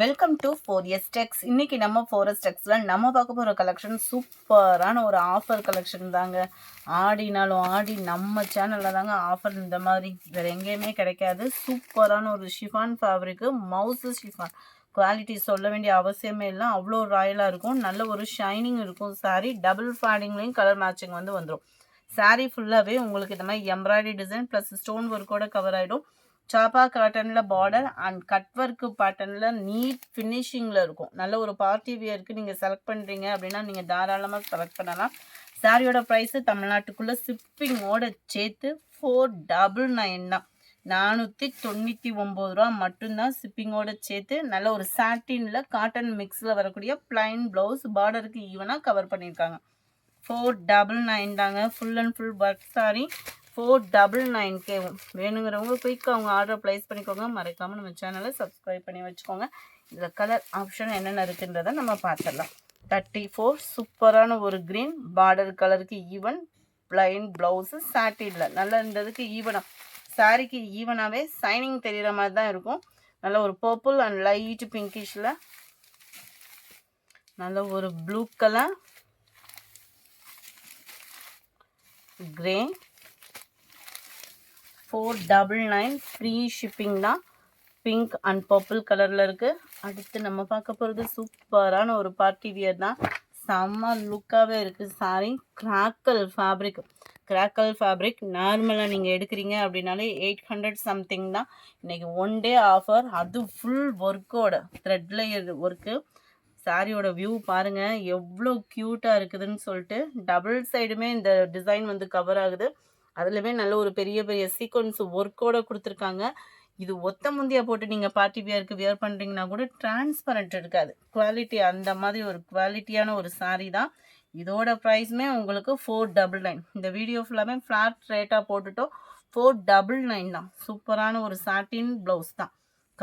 Welcome to 4S Techs. இன்னைக்கு நம்ம 4S Techsல நம்ம பார்க்க போகிற கலெக்ஷன் சூப்பரான ஒரு ஆஃபர் கலெக்ஷன் தாங்க. ஆடினாலும் ஆடி நம்ம சேனலில் தாங்க ஆஃபர் இந்த மாதிரி வேறு எங்கேயுமே கிடைக்காது. சூப்பரான ஒரு chiffon fabric, mouse chiffon quality சொல்ல வேண்டிய அவசியமே இல்லை, அவ்வளோ ராயலாக இருக்கும். நல்ல ஒரு ஷைனிங் இருக்கும். சாரீ டபுள் ஃபேடிங்லேயும் கலர் மேட்சிங் வந்துடும். சாரீ ஃபுல்லாகவே உங்களுக்கு இந்த மாதிரி எம்ப்ராய்டரி டிசைன் ப்ளஸ் ஸ்டோன் ஒர்க்கோட கவர் ஆகிடும். சாப்பா காட்டனில் பார்டர் அண்ட் கட் ஒர்க்கு பேட்டர்னில் நீட் ஃபினிஷிங்கில் இருக்கும். நல்ல ஒரு பார்ட்டி வியருக்கு நீங்கள் செலக்ட் பண்ணுறீங்க அப்படின்னா நீங்கள் தாராளமாக செலக்ட் பண்ணலாம். சாரியோட ப்ரைஸு தமிழ்நாட்டுக்குள்ளே ஷிப்பிங்கோட சேர்த்து 499 தான். 499 ரூபா மட்டும்தான் ஷிப்பிங்கோட சேர்த்து. நல்ல ஒரு சாட்டினில் காட்டன் மிக்ஸில் வரக்கூடிய பிளைன் ப்ளவுஸ், பார்டருக்கு ஈவனாக கவர் பண்ணியிருக்காங்க. 499 தாங்க. Full and full work sorry 499K. வேணுங்கிறவங்க குயிக்காக அவங்க ஆர்டர் ப்ளேஸ் பண்ணிக்கோங்க. மறக்காமல் நம்ம சேனலை சப்ஸ்கிரைப் பண்ணி வச்சுக்கோங்க. இதில் கலர் ஆப்ஷன் என்னென்ன இருக்குன்றதை நம்ம பார்த்துடலாம். 34 சூப்பரான ஒரு க்ரீன், பார்டர் கலருக்கு ஈவன், பிளைன் ப்ளவுஸு சாட்டினில் நல்லா இருந்ததுக்கு ஈவனாக, சாரிக்கு ஈவனாகவே சைனிங் தெரிகிற மாதிரி தான் இருக்கும். நல்ல ஒரு பர்பிள் அண்ட் லைட் பிங்கிஷில் நல்ல ஒரு blue colour, grey, 499 free shipping தான். பிங்க் அண்ட் பர்பிள் கலரில் இருக்குது. அடுத்து நம்ம பார்க்க போகிறது சூப்பரான ஒரு பார்ட்டி வியர் தான். செம்ம லுக்காகவே இருக்குது. Sorry crackle fabric. Crackle fabric நார்மலாக நீங்கள் எடுக்கிறீங்க அப்படின்னாலே 800 சம்திங் தான். இன்றைக்கி ஒன் டே ஆஃபர், அது ஃபுல் ஒர்க்கோட த்ரெட் லேயர் ஒர்க்கு. சாரியோட வியூ பாருங்கள் எவ்வளோ க்யூட்டாக இருக்குதுன்னு சொல்லிட்டு. டபுள் சைடுமே இந்த டிசைன் கவர் ஆகுது. அதுலவே நல்ல ஒரு பெரிய பெரிய சீக்வன்ஸ் ஒர்க்கோட கொடுத்துருக்காங்க. இது ஒத்த முந்தியா போட்டு நீங்கள் பார்ட்டி வியருக்கு வியர் பண்ணுறீங்கன்னா கூட டிரான்ஸ்பரண்ட் இருக்காது. குவாலிட்டி அந்த மாதிரி ஒரு குவாலிட்டியான ஒரு சாரீ தான். இதோட ப்ரைஸுமே உங்களுக்கு 499. இந்த வீடியோ ஃபுல்லாமே ஃப்ளாட் ரேட்டாக போட்டுட்டோம். 499 தான். சூப்பரான ஒரு சாட்டின் ப்ளவுஸ் தான்.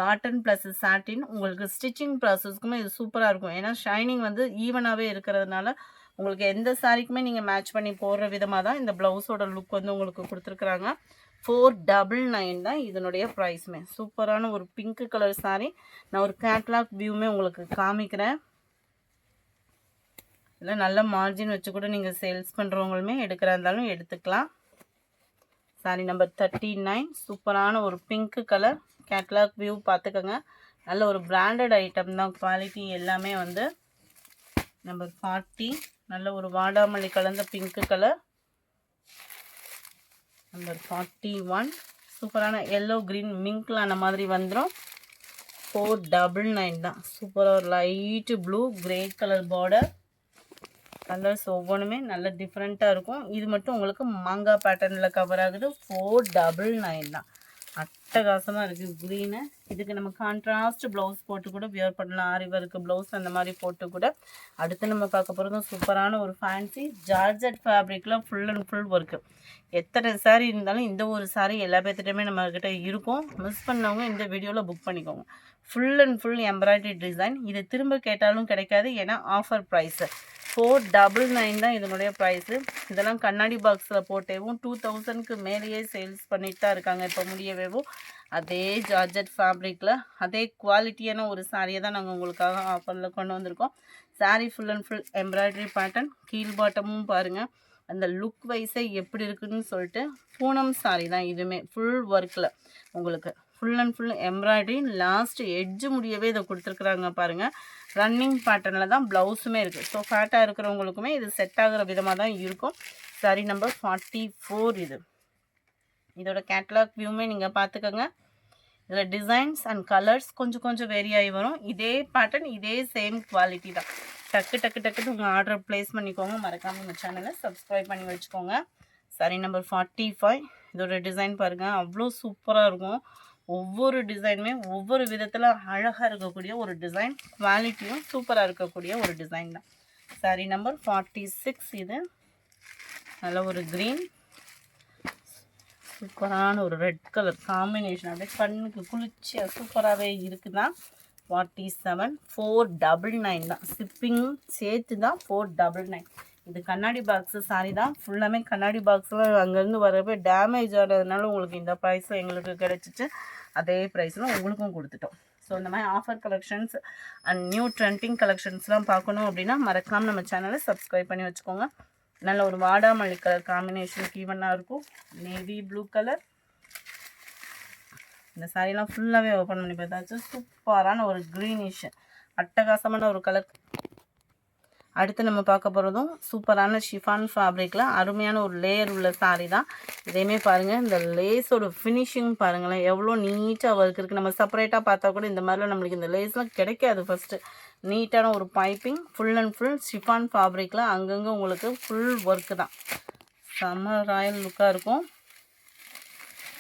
காட்டன் ப்ளஸ் சாட்டின். உங்களுக்கு ஸ்டிச்சிங் ப்ராசஸ்க்குமே இது சூப்பராக இருக்கும். ஏன்னா ஷைனிங் ஈவனாகவே இருக்கிறதுனால உங்களுக்கு எந்த சாரிக்குமே நீங்கள் மேட்ச் பண்ணி போடுற விதமாக தான் இந்த ப்ளவுஸோட லுக் உங்களுக்கு கொடுத்துருக்குறாங்க. 499 தான் இதனுடைய ப்ரைஸுமே. சூப்பரான ஒரு பிங்க் கலர் சாரி. நான் ஒரு கேட்லாக் வியூமே உங்களுக்கு காமிக்கிறேன். இல்லை நல்ல மார்ஜின் வச்சு கூட நீங்கள் சேல்ஸ் பண்ணுறவங்களுமே எடுக்கிறா இருந்தாலும் எடுத்துக்கலாம். சாரி நம்பர் 39 சூப்பரான ஒரு பிங்க் கலர். கேட்லாக் வியூ பார்த்துக்கோங்க. நல்ல ஒரு பிராண்டட் ஐட்டம் தான். குவாலிட்டி எல்லாமே நம்பர் 40 நல்ல ஒரு வாடாமல்லி கலந்த பிங்க் கலர். நம்பர் 41 சூப்பரான எல்லோ க்ரீன் மிங்க்லான மாதிரி வந்துடும். 499 தான். சூப்பராக ஒரு light blue grey colour border. Colours ஒவ்வொன்றுமே நல்ல டிஃப்ரெண்ட்டாக இருக்கும். இது மட்டும் உங்களுக்கு மாங்காய் பேட்டர்னில் கவர் ஆகுது. 499 தான். அட்டகாசமாக இருக்குது க்ரீனு. இதுக்கு நம்ம கான்ட்ராஸ்ட் ப்ளவுஸ் போட்டு கூட வியர் பண்ணலாம். ஆரி ஒர்க்கு ப்ளவுஸ் அந்த மாதிரி போட்டு கூட. அடுத்து நம்ம பார்க்க போகிறதும் சூப்பரான ஒரு ஃபேன்சி ஜார்ஜெட் ஃபேப்ரிக்கில் ஃபுல் அண்ட் ஃபுல் ஒர்க்கு. எத்தனை சாரீ இருந்தாலும் இந்த ஒரு சாரீ எல்லா பேர்த்திட்டமே நம்மக்கிட்ட இருக்கும். மிஸ் பண்ணவங்க இந்த வீடியோவில் புக் பண்ணிக்கோங்க. Full and full embroidery design. இது திரும்ப கேட்டாலும் கிடைக்காது, ஏன்னா ஆஃபர் ப்ரைஸு. 499 தான் இதனுடைய ப்ரைஸு. இதெல்லாம் கண்ணாடி பாக்ஸில் போட்டேவும் 2000க்கு மேலேயே சேல்ஸ் பண்ணிட்டு தான் இருக்காங்க இப்போ முடியவேவும். அதே ஜார்ஜெட் ஃபேப்ரிக்கில் அதே குவாலிட்டியான ஒரு சாரியை தான் நாங்கள் உங்களுக்காக ஆஃபரில் கொண்டு வந்திருக்கோம். Sari full and full embroidery pattern. கீழ் பாட்டமும் பாருங்கள் அந்த லுக் வைஸை எப்படி இருக்குதுன்னு சொல்லிட்டு. பூனம் சாரீ தான் இதுவுமே. ஃபுல் ஒர்க்கில் உங்களுக்கு full and full embroidery. Last edge முடியவே இதை கொடுத்துருக்குறாங்க பாருங்கள். ரன்னிங் பேட்டர்னில் தான் ப்ளவுஸுமே இருக்குது. ஸோ ஃபேட்டாக இருக்கிறவங்களுக்குமே இது செட் ஆகிற விதமாக தான் இருக்கும். சாரி நம்பர் 44 இது. இதோட கேட்லாக் வியூமே நீங்கள் பார்த்துக்கோங்க. இதில் டிசைன்ஸ் அண்ட் கலர்ஸ் கொஞ்சம் கொஞ்சம் வேரி ஆகி வரும். இதே பேட்டர்ன் இதே சேம் குவாலிட்டி தான். டக்குன்னு உங்கள் ஆர்டர் ப்ளேஸ் பண்ணிக்கோங்க. மறக்காமல் உங்கள் சேனலை சப்ஸ்கிரைப் பண்ணி வச்சுக்கோங்க. சாரி நம்பர் 45 இதோட டிசைன் பாருங்கள் அவ்வளோ சூப்பராக இருக்கும். ஒவ்வொரு டிசைனுமே ஒவ்வொரு விதத்தில் அழகாக இருக்கக்கூடிய ஒரு டிசைன். குவாலிட்டியும் சூப்பராக இருக்கக்கூடிய ஒரு டிசைன் தான். சாரி நம்பர் 46 இது. நல்ல ஒரு க்ரீன், சூப்பரான ஒரு ரெட் கலர் காம்பினேஷன். அப்படியே கண்ணுக்கு குளிர்ச்சியாக சூப்பராகவே இருக்குதான். 47 499 தான். ஷிப்பிங் சேர்த்து தான் 499. இது கண்ணாடி பாக்ஸு சாரி தான். ஃபுல்லாமே கண்ணாடி பாக்ஸில் அங்கேருந்து வரப்போ டேமேஜ் ஆனதுனால உங்களுக்கு இந்த ப்ரைஸில் எங்களுக்கு கிடச்சிச்சு. அதே ப்ரைஸில் உங்களுக்கும் கொடுத்துட்டோம். ஸோ இந்த மாதிரி offer collections and new trending கலெக்ஷன்ஸ்லாம் பார்க்கணும் அப்படின்னா மறக்காமல் நம்ம சேனலை சப்ஸ்கிரைப் பண்ணி வச்சுக்கோங்க. நல்ல ஒரு வாடாமல்லி கலர் காம்பினேஷனுக்கு ஈவனாக இருக்கும். Navy blue colour. இந்த சாரீலாம் ஃபுல்லாகவே ஓப்பன் பண்ணி பார்த்தாச்சு. சூப்பரான ஒரு க்ரீனிஷ் அட்டகாசமான ஒரு கலர். அடுத்து நம்ம பார்க்க போகிறதும் சூப்பரான ஷிஃபான் ஃபேப்ரிக்கில் அருமையான ஒரு லேயர் உள்ள சாரீ தான். இதையுமே பாருங்கள், இந்த லேஸோட ஃபினிஷிங் பாருங்களேன் எவ்வளோ நீட்டாக ஒர்க் இருக்குது. நம்ம செப்பரேட்டாக பார்த்தா கூட இந்த மாதிரிலாம் நம்மளுக்கு இந்த லேஸ்லாம் கிடைக்காது. ஃபஸ்ட்டு நீட்டான ஒரு piping full and full chiffon ஃபேப்ரிக்கில் அங்கங்கே உங்களுக்கு ஃபுல் ஒர்க்கு தான். செம்ம ராயல் லுக்காக இருக்கும்.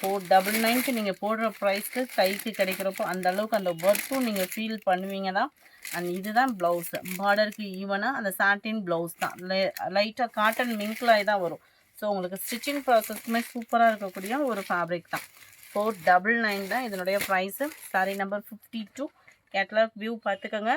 499க்கு நீங்கள் போடுற ப்ரைஸ்க்கு கைக்கு கிடைக்கிறப்போ அந்த அளவுக்கு அந்த ஒர்க்கும் நீங்கள் ஃபீல் பண்ணுவீங்க தான். அண்ட் இதுதான் ப்ளவுஸு. பார்டருக்கு ஈவனாக அந்த சாட்டின் ப்ளவுஸ் தான். லைட்டாக காட்டன் மிங்க்லாய் தான் வரும். ஸோ உங்களுக்கு ஸ்டிச்சிங் ப்ராசஸ்க்குமே சூப்பராக இருக்கக்கூடிய ஒரு ஃபேப்ரிக் தான். 499 தான் இதனுடைய price. Sari number 52. Catalogue view பார்த்துக்கோங்க.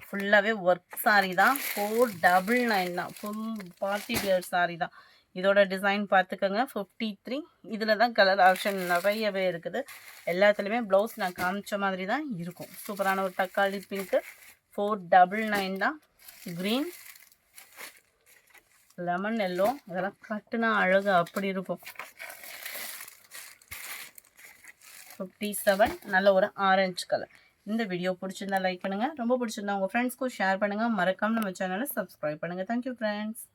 ஃபுல்லாகவே ஒர்க் சாரீ தான். 499 தான். ஃபுல் பார்ட்டி வியர் சாரீ தான். இதோட டிசைன் பார்த்துக்கோங்க. 53. இதில் தான் கலர் ஆப்ஷன் நிறையவே இருக்குது. எல்லாத்துலேயுமே ப்ளவுஸ் நான் காமிச்ச மாதிரி தான் இருக்கும். சூப்பரான ஒரு தக்காளி பிங்க்கு. 499 தான். க்ரீன், லெமன் எல்லோ, இதெல்லாம் கட்டுனா அழகு அப்படி இருக்கும். 57. நல்ல ஒரு ஆரஞ்சு கலர். இந்த வீடியோ பிடிச்சிருந்தா லைக் பண்ணுங்கள். ரொம்ப பிடிச்சிருந்தா உங்கள் ஃப்ரெண்ட்ஸ்க்கும் ஷேர் பண்ணுங்கள். மறக்காமல் நம்ம சேனலை சப்ஸ்கிரைப் பண்ணுங்கள். Thank you friends.